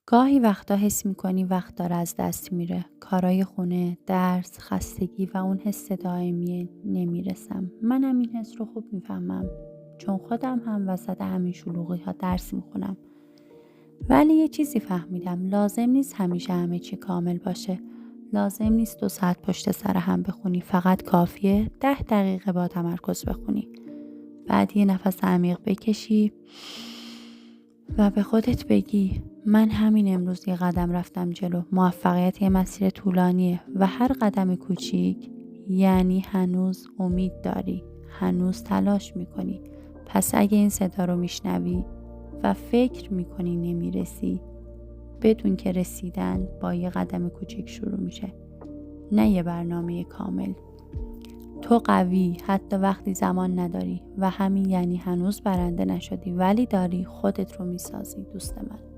گاهی وقتا حس میکنی وقت داره از دست میره. کارای خونه، درس، خستگی و اون حس دائمی نمیرسم. منم این حس رو خوب میفهمم. چون خودم هم وسط همین شلوغی ها درس میخونم. ولی یه چیزی فهمیدم. لازم نیست همیشه همه چی کامل باشه. لازم نیست 2 ساعت پشت سر هم بخونی. فقط کافیه 10 دقیقه با تمرکز بخونی. بعد یه نفس عمیق بکشی و به خودت بگی من همین امروز یه قدم رفتم جلو. موفقیت یه مسیر طولانیه و هر قدم کوچیک یعنی هنوز امید داری، هنوز تلاش میکنی. پس اگه این صدا رو میشنوی و فکر میکنی نمیرسی، بدون که رسیدن با یه قدم کوچیک شروع میشه، نه یه برنامه کامل. تو قوی حتی وقتی زمان نداری و همین یعنی هنوز برنده نشدی، ولی داری خودت رو میسازی دوست من.